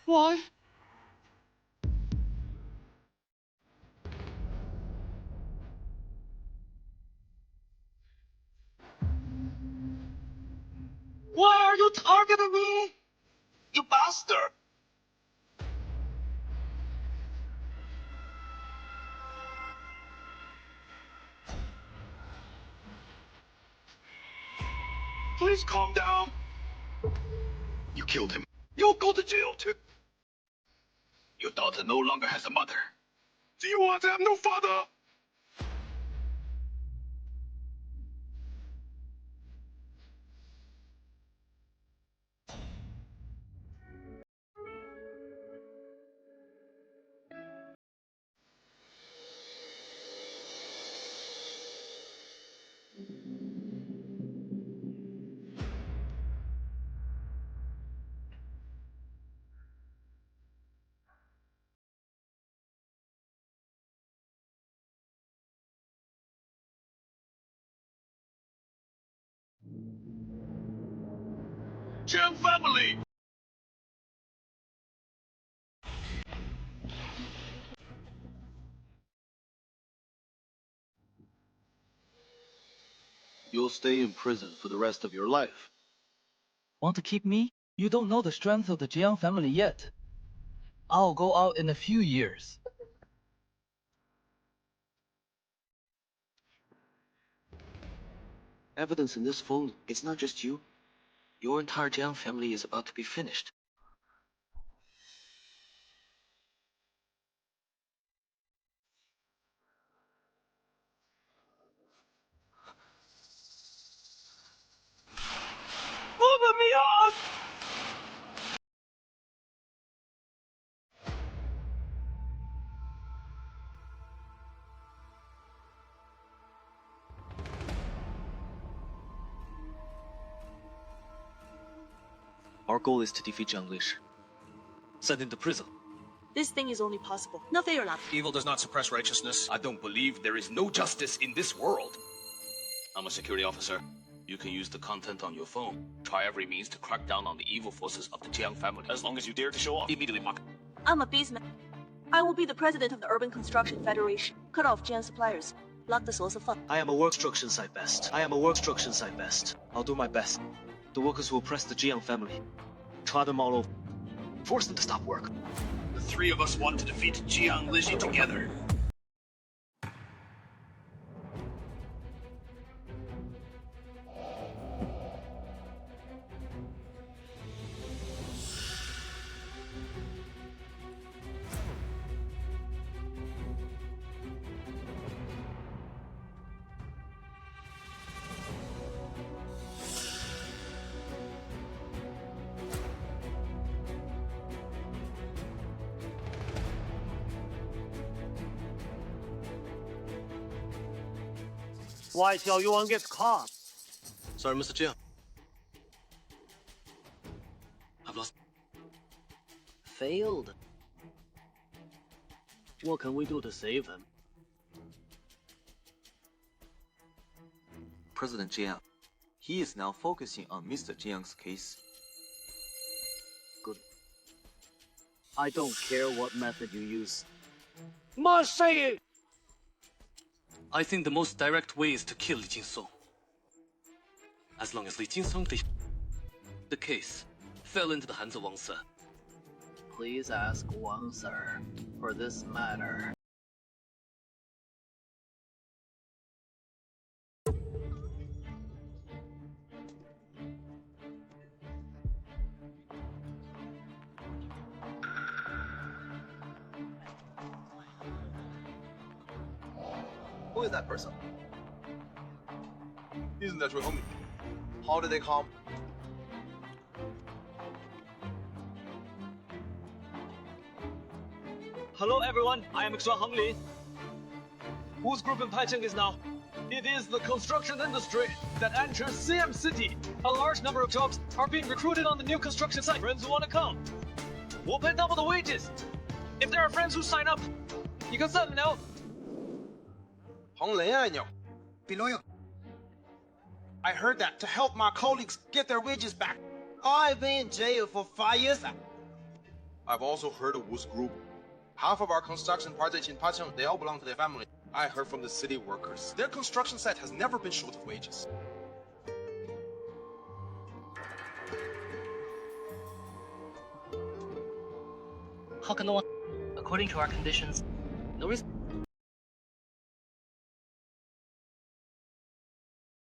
Why? Why are you targeting me? You bastard! Please calm down. You killed him. You'll go to jail too. Your daughter no longer has a mother. Do you want to have no father? Jiang family! You'll stay in prison for the rest of your life. Want to keep me? You don't know the strength of the Jiang family yet. I'll go out in a few years. Evidence in this phone, it's not just you. Your entire Jiang family is about to be finished. Open me up! Our goal is to defeat Jiang Lish. Send him to prison. This thing is only possible. Not fair enough. Evil does not suppress righteousness. I don't believe there is no justice in this world. I'm a security officer. You can use the content on your phone. Try every means to crack down on the evil forces of the Jiang family. As long as you dare to show off. Immediately mark. I'm a businessman. I will be the president of the Urban Construction Federation. Cut off Jiang suppliers. Lock the source of funds. I am a work construction site best. I'll do my best. The workers will oppress the Jiang family. Try them all over. Force them to stop work. The three of us want to defeat Jiang Lishi together. Why Xiao Yuan gets caught? Sorry, Mr. Jiang. I've lost. Failed. What can we do to save him? President Jiang. He is now focusing on Mr. Jiang's case. Good. I don't care what method you use. Must say it! I think the most direct way is to kill Li Jinsong. As long as Li Jinsong the case fell into the hands of Wang Se. Please ask Wang Sir for this matter. Who is that person? Isn't that your homie? How did they come? Hello, everyone. I am Xuan Hengli. Whose group in Paicheng is now? It is the construction industry that enters CM City. A large number of jobs are being recruited on the new construction site. Friends who want to come, we'll pay double the wages. If there are friends who sign up, you can let me know. 红雷啊鸟 Below you. I heard that to help my colleagues get their wages back. I've been in jail for 5 years. I've also heard of Wu's group. Half of our construction projects in Pacheng, they all belong to their family. I heard from the city workers. Their construction site has never been short of wages. How can no one? According to our conditions, no reason.